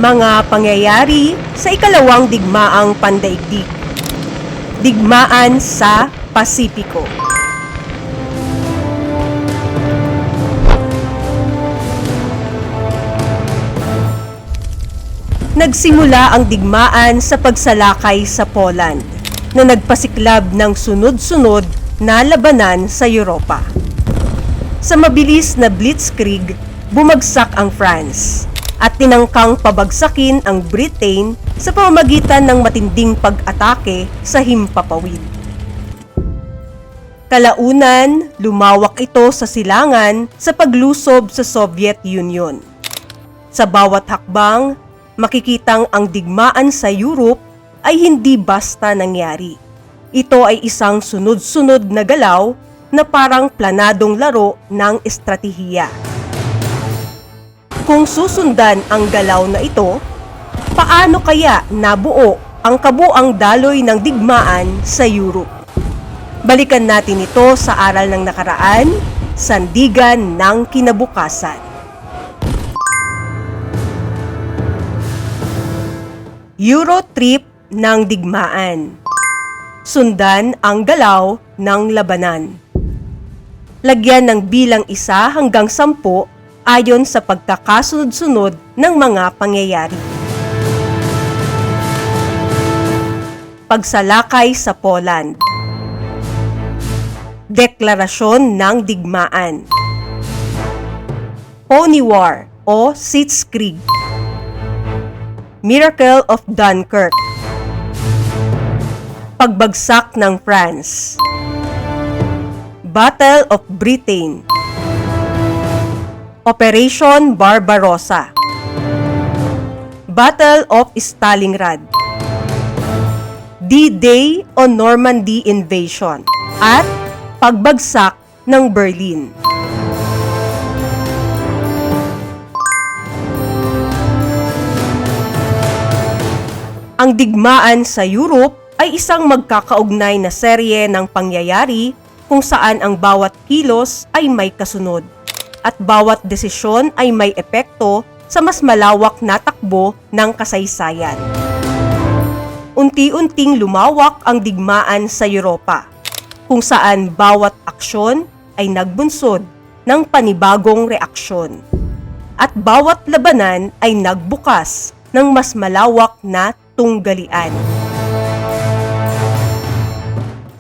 Mga pangyayari sa ikalawang digmaang pandaigdig. Digmaan sa Pasipiko. Nagsimula ang digmaan sa pagsalakay sa Poland na nagpasiklab ng sunod-sunod na labanan sa Europa. Sa mabilis na blitzkrieg, bumagsak ang France at tinangkang pabagsakin ang Britain sa pamamagitan ng matinding pag-atake sa himpapawid. Kalaunan, lumawak ito sa silangan sa paglusob sa Soviet Union. Sa bawat hakbang, makikitang ang digmaan sa Europe ay hindi basta nangyari. Ito ay isang sunod-sunod na galaw na parang planadong laro ng estratehiya. Kung susundan ang galaw na ito, paano kaya nabuo ang kabuang daloy ng digmaan sa Europe? Balikan natin ito sa aral ng nakaraan, sandigan ng kinabukasan. Euro trip ng digmaan. Sundan ang galaw ng labanan. Lagyan ng bilang 1 hanggang 10 ayon sa pagkakasunod-sunod ng mga pangyayari. Pagsalakay sa Poland. Deklarasyon ng digmaan. Pony War o Sitzkrieg. Miracle of Dunkirk. Pagbagsak ng France. Battle of Britain. Operation Barbarossa. Battle of Stalingrad. D-Day o Normandy Invasion at pagbagsak ng Berlin. Ang digmaan sa Europe ay isang magkakaugnay na serye ng pangyayari kung saan ang bawat kilos ay may kasunod at bawat desisyon ay may epekto sa mas malawak na takbo ng kasaysayan. Unti-unting lumawak ang digmaan sa Europa, kung saan bawat aksyon ay nagbunsod ng panibagong reaksyon at bawat labanan ay nagbukas ng mas malawak na tunggalian.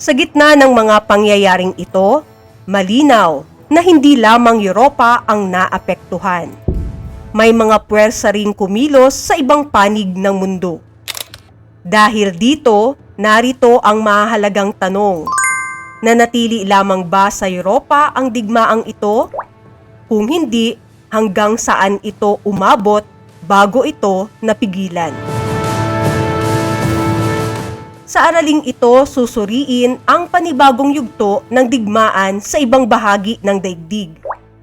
Sa gitna ng mga pangyayaring ito, malinaw na hindi lamang Europa ang naapektuhan. May mga puwersa ring kumilos sa ibang panig ng mundo. Dahil dito, narito ang mahalagang tanong. Nanatili lamang ba sa Europa ang digmaang ito? Kung hindi, hanggang saan ito umabot bago ito napigilan? Sa araling ito, susuriin ang panibagong yugto ng digmaan sa ibang bahagi ng daigdig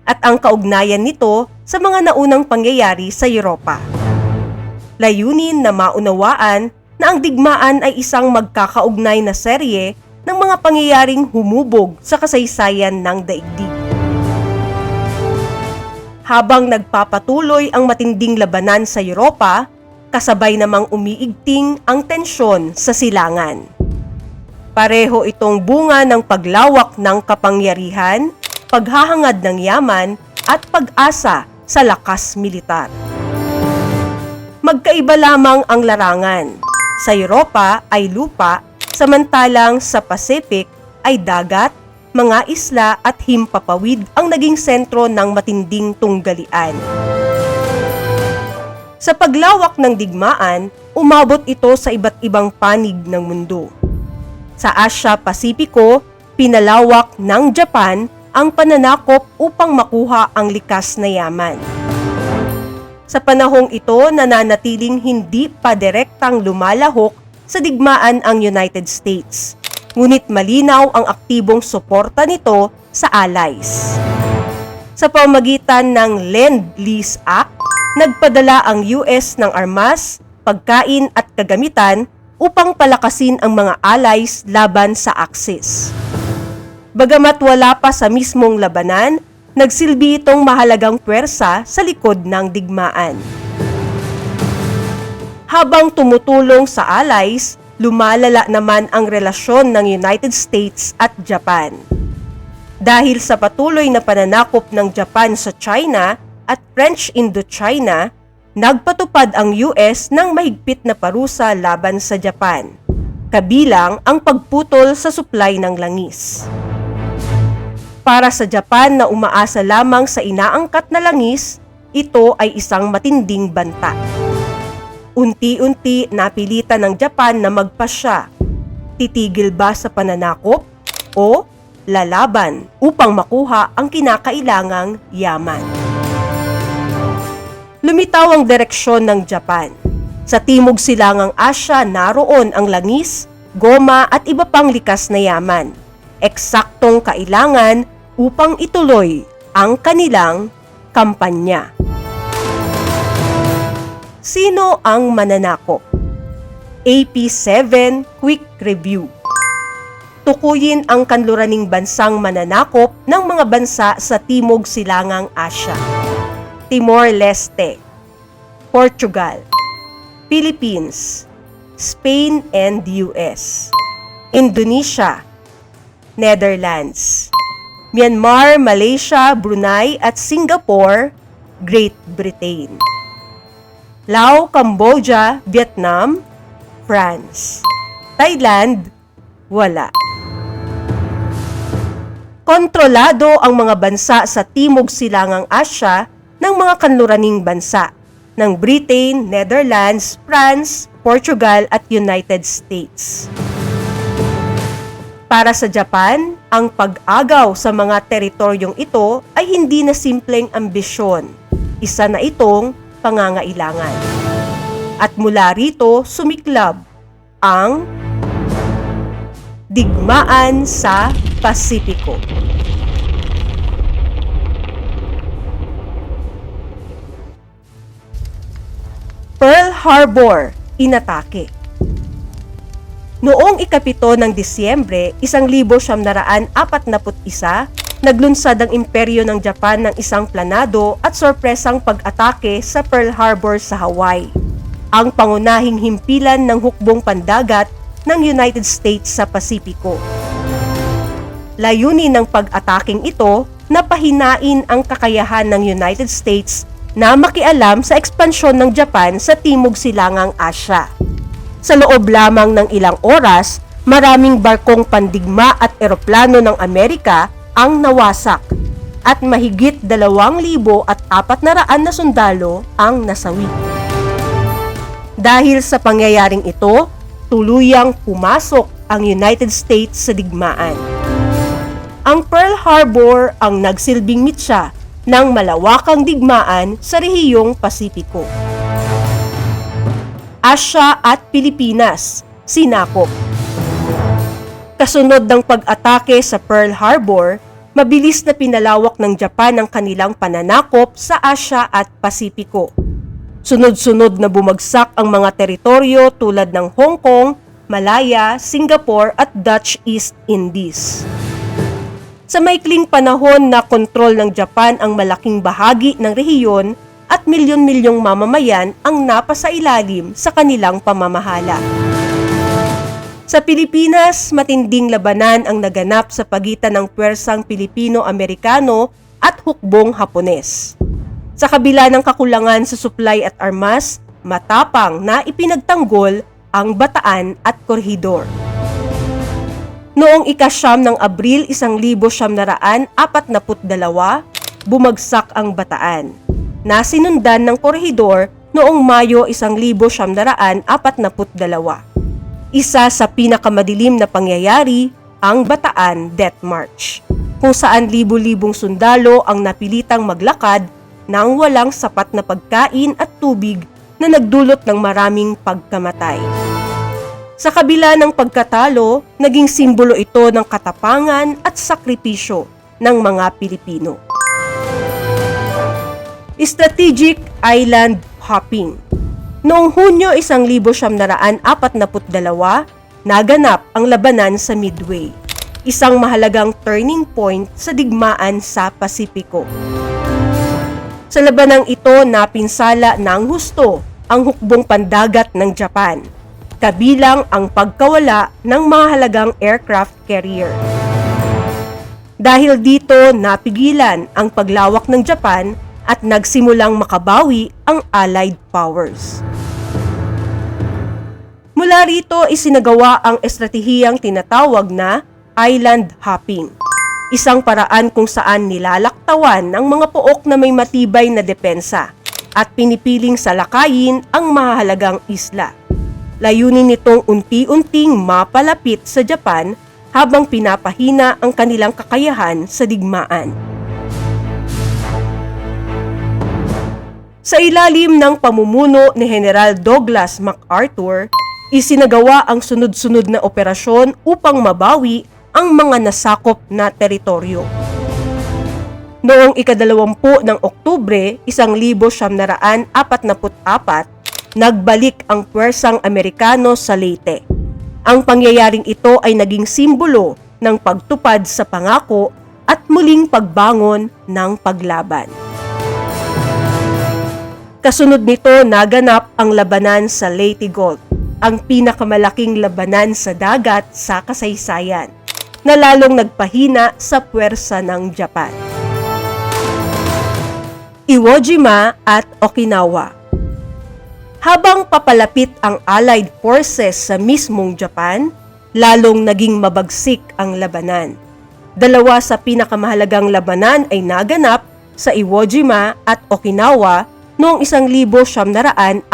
at ang kaugnayan nito sa mga naunang pangyayari sa Europa. Layunin na maunawaan na ang digmaan ay isang magkakaugnay na serye ng mga pangyayaring humubog sa kasaysayan ng daigdig. Habang nagpapatuloy ang matinding labanan sa Europa, kasabay namang umiigting ang tensyon sa silangan. Pareho itong bunga ng paglawak ng kapangyarihan, paghahangad ng yaman, at pag-asa sa lakas militar. Magkaiba lamang ang larangan. Sa Europa ay lupa, samantalang sa Pacific ay dagat, mga isla at himpapawid ang naging sentro ng matinding tunggalian. Sa paglawak ng digmaan, umabot ito sa iba't ibang panig ng mundo. Sa Asya-Pasipiko, pinalawak ng Japan ang pananakop upang makuha ang likas na yaman. Sa panahong ito, nananatiling hindi pa direktang lumalahok sa digmaan ang United States, ngunit malinaw ang aktibong suporta nito sa allies. Sa pamamagitan ng Lend-Lease Act, nagpadala ang US ng armas, pagkain at kagamitan upang palakasin ang mga allies laban sa Axis. Bagamat wala pa sa mismong labanan, nagsilbi itong mahalagang puwersa sa likod ng digmaan. Habang tumutulong sa allies, lumalala naman ang relasyon ng United States at Japan. Dahil sa patuloy na pananakop ng Japan sa China at French Indochina, nagpatupad ang US ng mahigpit na parusa laban sa Japan, kabilang ang pagputol sa supply ng langis. Para sa Japan na umaasa lamang sa inaangkat na langis, ito ay isang matinding banta. Unti-unti napilitan ng Japan na magpasya. Titigil ba sa pananakop o lalaban upang makuha ang kinakailangang yaman? Lumitaw ang direksyon ng Japan. Sa timog silangang Asya naroon ang langis, goma at iba pang likas na yaman. Eksaktong kailangan upang ituloy ang kanilang kampanya. Sino ang mananakop? AP7 Quick Review. Tukuyin ang kanluraning bansang mananakop ng mga bansa sa Timog Silangang Asya. Timor-Leste, Portugal, Philippines, Spain and US, Indonesia, Netherlands, Myanmar, Malaysia, Brunei at Singapore, Great Britain. Laos, Cambodia, Vietnam, France. Thailand, wala. Kontrolado ang mga bansa sa Timog Silangang Asya ng mga kanluraning bansa ng Britain, Netherlands, France, Portugal at United States. Para sa Japan, ang pag-agaw sa mga teritoryong ito ay hindi na simpleng ambisyon. Isa na itong pangangailangan. At mula rito sumiklab ang digmaan sa Pasipiko. Pearl Harbor, inatake. Noong ika-7 ng Disyembre, 1941, naglunsad ang imperyo ng Japan ng isang planado at sorpresang pag-atake sa Pearl Harbor sa Hawaii, ang pangunahing himpilan ng hukbong pandagat ng United States sa Pasipiko. Layunin ng pag-ataking ito na pahinain ang kakayahan ng United States na makialam sa ekspansyon ng Japan sa Timog Silangang Asya. Sa loob lamang ng ilang oras, maraming barkong pandigma at eroplano ng Amerika ang nawasak at mahigit 2,400 na sundalo ang nasawi. Dahil sa pangyayaring ito, tuluyang pumasok ang United States sa digmaan. Ang Pearl Harbor ang nagsilbing mitsa ng malawakang digmaan sa rehiyong Pasipiko. Asya at Pilipinas, sinakop. Kasunod ng pag-atake sa Pearl Harbor, mabilis na pinalawak ng Japan ang kanilang pananakop sa Asya at Pasipiko. Sunod-sunod na bumagsak ang mga teritoryo tulad ng Hong Kong, Malaya, Singapore at Dutch East Indies. Sa maikling panahon na kontrol ng Japan ang malaking bahagi ng rehiyon at milyon-milyong mamamayan ang napasailalim sa kanilang pamamahala. Sa Pilipinas, matinding labanan ang naganap sa pagitan ng pwersang Pilipino-Amerikano at hukbong Hapones. Sa kabila ng kakulangan sa supply at armas, matapang na ipinagtanggol ang Bataan at Corregidor. Noong ika-9 ng Abril 1942, bumagsak ang Bataan, na sinundan ng Corregidor noong Mayo 1942. Isa sa pinakamadilim na pangyayari, ang Bataan Death March, kung saan libu-libong sundalo ang napilitang maglakad nang walang sapat na pagkain at tubig na nagdulot ng maraming pagkamatay. Sa kabila ng pagkatalo, naging simbolo ito ng katapangan at sakripisyo ng mga Pilipino. Strategic Island Hopping. Noong Hunyo 1942, naganap ang labanan sa Midway, isang mahalagang turning point sa digmaan sa Pasipiko. Sa labanang ito, napinsala ng husto ang hukbong pandagat ng Japan, kabilang ang pagkawala ng mahalagang aircraft carrier. Dahil dito napigilan ang paglawak ng Japan at nagsimulang makabawi ang Allied powers. Mula rito isinagawa ang estratehiyang tinatawag na island hopping, isang paraan kung saan nilalaktawan ng mga pook na may matibay na depensa at pinipiling salakayin ang mahalagang isla. Layunin nitong unti-unting mapalapit sa Japan habang pinapahina ang kanilang kakayahan sa digmaan. Sa ilalim ng pamumuno ni General Douglas MacArthur, isinagawa ang sunod-sunod na operasyon upang mabawi ang mga nasakop na teritoryo. Noong ika-20 ng Oktubre, 1944, nagbalik ang puwersang Amerikano sa Leyte. Ang pangyayaring ito ay naging simbolo ng pagtupad sa pangako at muling pagbangon ng paglaban. Kasunod nito naganap ang labanan sa Leyte Gulf, ang pinakamalaking labanan sa dagat sa kasaysayan, na lalong nagpahina sa puwersa ng Japan. Iwo Jima at Okinawa. Habang papalapit ang Allied forces sa mismong Japan, lalong naging mabagsik ang labanan. Dalawa sa pinakamahalagang labanan ay naganap sa Iwo Jima at Okinawa noong 1945.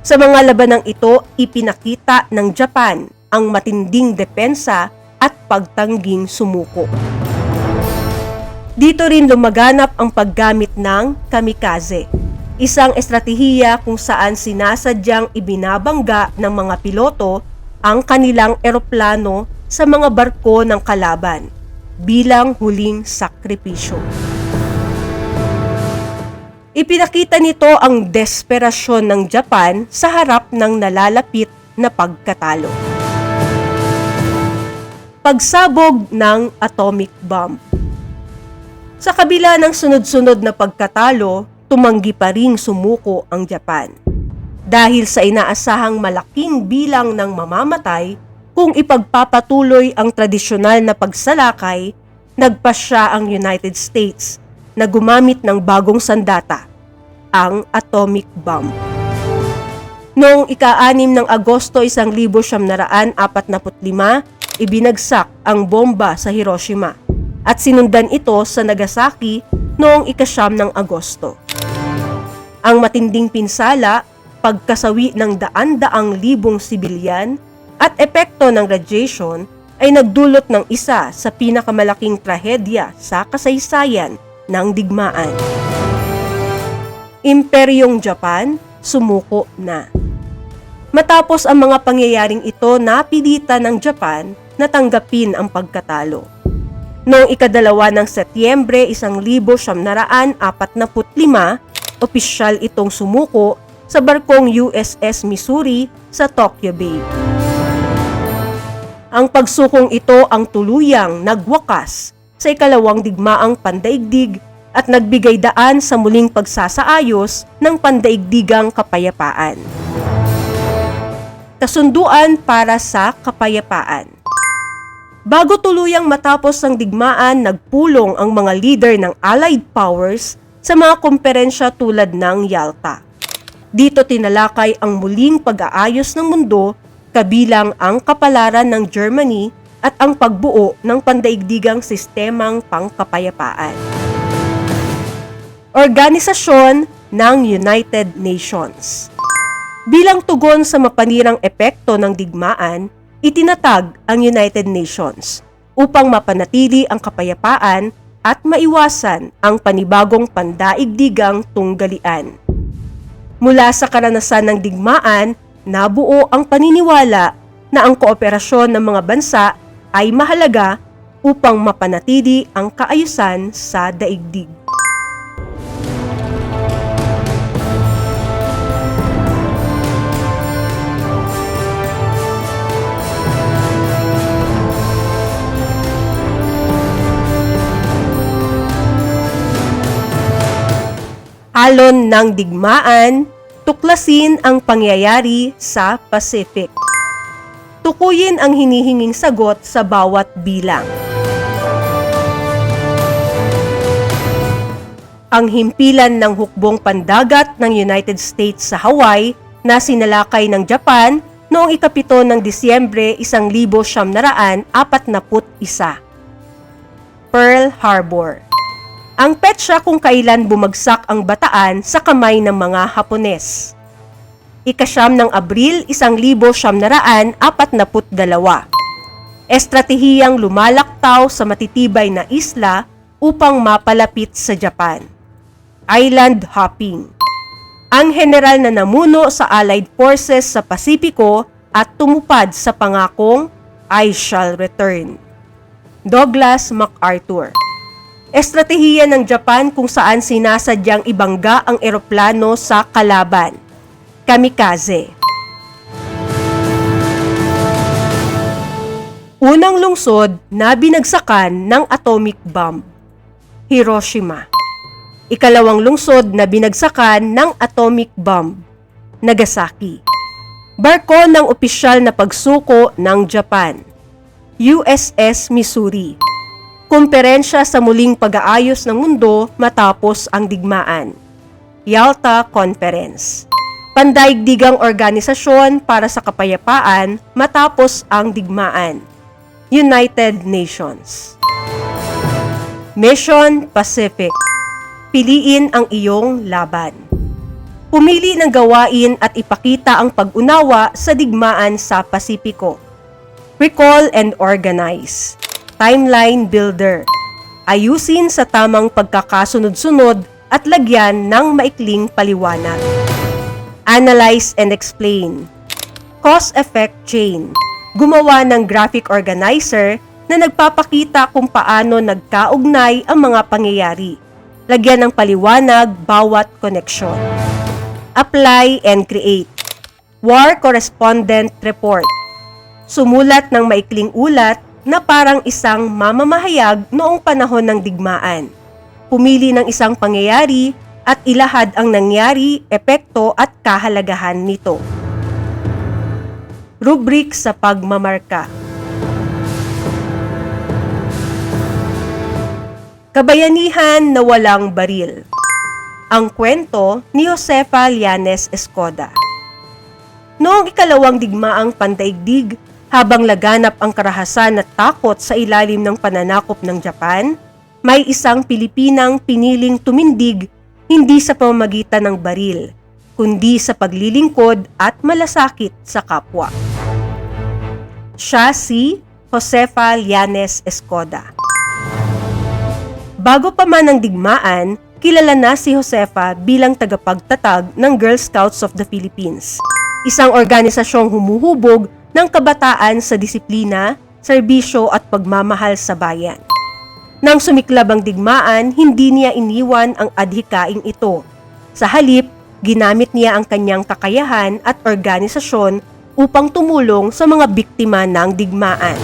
Sa mga labanang ito, ipinakita ng Japan ang matinding depensa at pagtangging sumuko. Dito rin lumaganap ang paggamit ng kamikaze, isang estratehiya kung saan sinasadyang ibinabangga ng mga piloto ang kanilang eroplano sa mga barko ng kalaban bilang huling sakripisyo. Ipinakita nito ang desperasyon ng Japan sa harap ng nalalapit na pagkatalo. Pagsabog ng atomic bomb. Sa kabila ng sunod-sunod na pagkatalo, tumanggi pa ring sumuko ang Japan. Dahil sa inaasahang malaking bilang ng mamamatay, kung ipagpapatuloy ang tradisyonal na pagsalakay, nagpasya ang United States na gumamit ng bagong sandata, ang atomic bomb. Noong ika-6 ng Agosto 1945, ibinagsak ang bomba sa Hiroshima at sinundan ito sa Nagasaki noong ika-9 ng Agosto. Ang matinding pinsala, pagkasawi ng daan-daang libong sibilyan at epekto ng radiation ay nagdulot ng isa sa pinakamalaking trahedya sa kasaysayan ng digmaan. Imperyong Japan sumuko na. Matapos ang mga pangyayaring ito, napilitan ng Japan na tanggapin ang pagkatalo. Noong ika-2 ng Setyembre 1945, opisyal itong sumuko sa barkong USS Missouri sa Tokyo Bay. Ang pagsukong ito ang tuluyang nagwakas sa ikalawang digmaang pandaigdig at nagbigay daan sa muling pagsasaayos ng pandaigdigang kapayapaan. Kasunduan para sa kapayapaan. Bago tuluyang matapos ang digmaan, nagpulong ang mga leader ng Allied powers sa mga komperensya tulad ng Yalta. Dito tinalakay ang muling pag-aayos ng mundo, kabilang ang kapalaran ng Germany at ang pagbuo ng pandaigdigang sistemang pangkapayapaan. Organisasyon ng United Nations. Bilang tugon sa mapanirang epekto ng digmaan, itinatag ang United Nations upang mapanatili ang kapayapaan at maiwasan ang panibagong pandaigdigang tunggalian. Mula sa karanasan ng digmaan, nabuo ang paniniwala na ang kooperasyon ng mga bansa ay mahalaga upang mapanatili ang kaayusan sa daigdig. alon ng digmaan, tuklasin ang pangyayari sa Pacific. Tukuyin ang hinihinging sagot sa bawat bilang. Ang himpilan ng hukbong pandagat ng United States sa Hawaii na sinalakay ng Japan noong 7 ng Disyembre 1941. Pearl Harbor. Ang petsa kung kailan bumagsak ang bataan sa kamay ng mga Hapones. 9 ng Abril 1942. Estratehiyang lumalaktaw sa matitibay na isla upang mapalapit sa Japan. Island hopping. Ang general na namuno sa Allied Forces sa Pasipiko at tumupad sa pangakong I shall return. Douglas MacArthur. Estratehiya ng Japan kung saan sinasadyang ibangga ang eroplano sa kalaban. Kamikaze. Unang lungsod na binagsakan ng atomic bomb. Hiroshima. Ikalawang lungsod na binagsakan ng atomic bomb. Nagasaki. Barko ng opisyal na pagsuko ng Japan. USS Missouri. Kumperensya sa muling pag-aayos ng mundo matapos ang digmaan. Yalta Conference. Pandaigdigang organisasyon para sa kapayapaan matapos ang digmaan. United Nations. Mission Pacific. Piliin ang iyong laban. Pumili ng gawain at ipakita ang pag-unawa sa digmaan sa Pasipiko. Recall and organize. Timeline builder. Ayusin sa tamang pagkakasunod-sunod at lagyan ng maikling paliwanag. Analyze and explain. Cause-effect chain. Gumawa ng graphic organizer na nagpapakita kung paano nagkaugnay ang mga pangyayari. Lagyan ng paliwanag bawat koneksyon. Apply and create. War Correspondent Report. Sumulat ng maikling ulat na parang isang mamamahayag noong panahon ng digmaan. Pumili ng isang pangyayari at ilahad ang nangyari, epekto at kahalagahan nito. Rubrik sa pagmamarka. Kabayanihan na walang baril. Ang kwento ni Josefa Llanes Escoda. Noong ikalawang digmaang pandaigdig, habang laganap ang karahasan at takot sa ilalim ng pananakop ng Japan, may isang Pilipinang piniling tumindig hindi sa pamamagitan ng baril, kundi sa paglilingkod at malasakit sa kapwa. Siya si Josefa Llanes Escoda. Bago pa man ang digmaan, kilala na si Josefa bilang tagapagtatag ng Girl Scouts of the Philippines, isang organisasyong humuhubog ng kabataan sa disiplina, serbisyo at pagmamahal sa bayan. Nang sumiklab ang digmaan, hindi niya iniwan ang adhikaing ito. Sa halip, ginamit niya ang kanyang kakayahan at organisasyon upang tumulong sa mga biktima ng digmaan.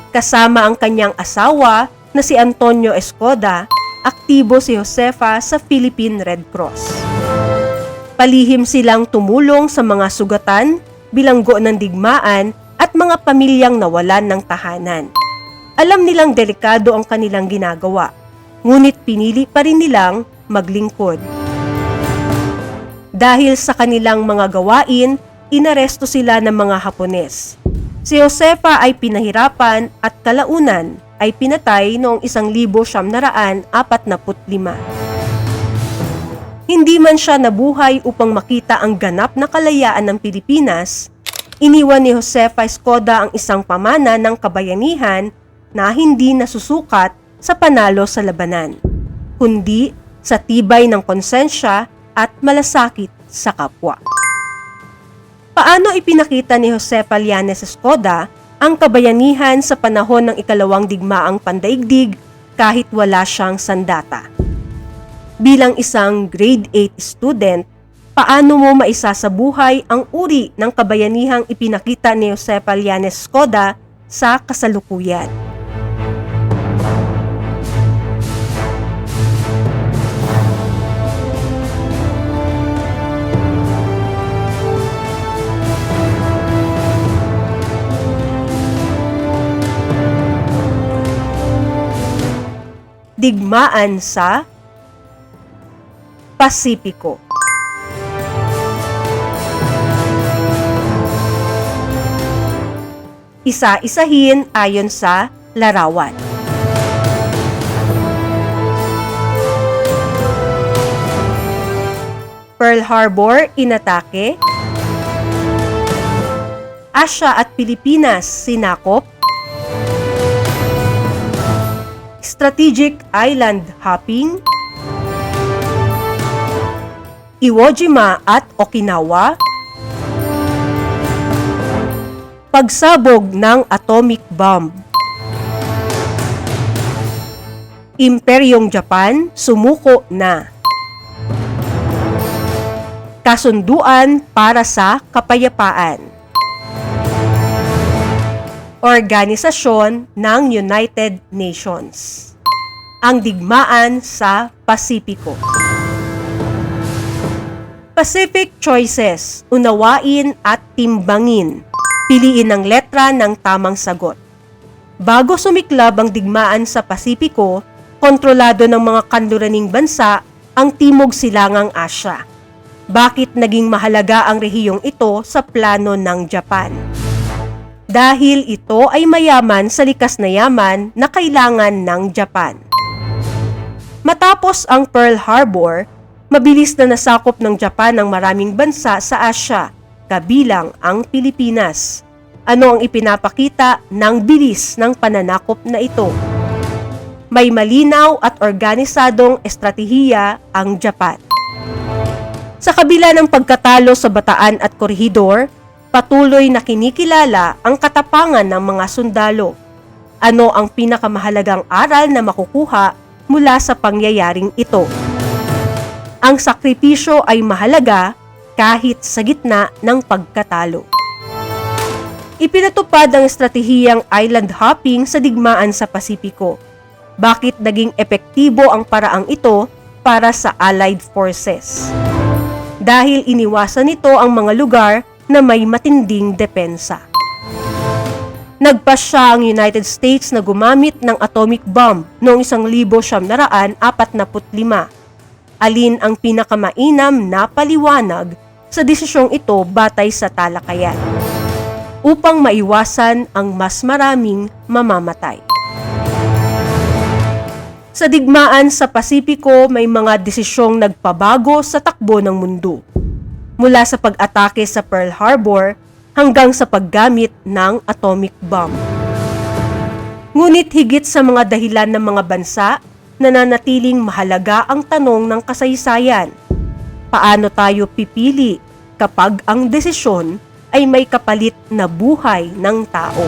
Kasama ang kanyang asawa na si Antonio Escoda, aktibo si Josefa sa Philippine Red Cross. Palihim silang tumulong sa mga sugatan, bilanggo ng digmaan at mga pamilyang nawalan ng tahanan. Alam nilang delikado ang kanilang ginagawa, ngunit pinili pa rin nilang maglingkod. Dahil sa kanilang mga gawain, inaresto sila ng mga Hapones. Si Josefa ay pinahirapan at kalaunan ay pinatay noong 1945. Hindi man siya nabuhay upang makita ang ganap na kalayaan ng Pilipinas, iniwan ni Josefa Escoda ang isang pamana ng kabayanihan na hindi nasusukat sa panalo sa labanan, kundi sa tibay ng konsensya at malasakit sa kapwa. Paano ipinakita ni Josefa Llanes Escoda ang kabayanihan sa panahon ng ikalawang digmaang pandaigdig kahit wala siyang sandata? Bilang isang grade 8 student, paano mo maisasabuhay ang uri ng kabayanihang ipinakita ni Josefa Llanes Escoda sa kasalukuyan? digmaan sa Pasipiko. Isa-isahin ayon sa larawan. Pearl Harbor inatake. Asya at Pilipinas sinakop. Strategic island hopping. Iwo Jima at Okinawa. Pagsabog ng atomic bomb. Imperyong Japan sumuko na. Kasunduan para sa kapayapaan. Organisasyon ng United Nations. Ang digmaan sa Pasipiko. Pacific choices, unawain at timbangin. Piliin ang letra ng tamang sagot. Bago sumiklab ang digmaan sa Pasipiko, kontrolado ng mga kanluraning bansa ang Timog Silangang Asya. Bakit naging mahalaga ang rehiyong ito sa plano ng Japan? Dahil ito ay mayaman sa likas na yaman na kailangan ng Japan. Matapos ang Pearl Harbor, mabilis na nasakop ng Japan ang maraming bansa sa Asya, kabilang ang Pilipinas. Ano ang ipinapakita ng bilis ng pananakop na ito? May malinaw at organisadong estratehiya ang Japan. Sa kabila ng pagkatalo sa Bataan at Corregidor, patuloy na kinikilala ang katapangan ng mga sundalo. Ano ang pinakamahalagang aral na makukuha mula sa pangyayaring ito? Ang sakripisyo ay mahalaga kahit sa gitna ng pagkatalo. Ipinatupad ang estratehiyang island hopping sa digmaan sa Pasipiko. Bakit naging epektibo ang paraang ito para sa Allied Forces? Dahil iniwasan nito ang mga lugar na may matinding depensa. Nagpasya ang United States na gumamit ng atomic bomb noong 1945. Alin ang pinakamainam na paliwanag sa desisyong ito batay sa talakayan? Upang maiwasan ang mas maraming mamamatay. Sa digmaan sa Pasipiko, may mga desisyong nagpabago sa takbo ng mundo. Mula sa pag-atake sa Pearl Harbor hanggang sa paggamit ng atomic bomb. Ngunit higit sa mga dahilan ng mga bansa, nananatiling mahalaga ang tanong ng kasaysayan. Paano tayo pipili kapag ang desisyon ay may kapalit na buhay ng tao?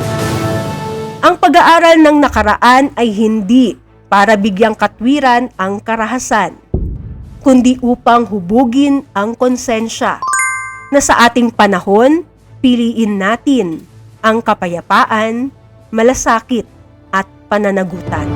Ang pag-aaral ng nakaraan ay hindi para bigyang katwiran ang karahasan, kundi upang hubugin ang konsensya na sa ating panahon, piliin natin ang kapayapaan, malasakit at pananagutan.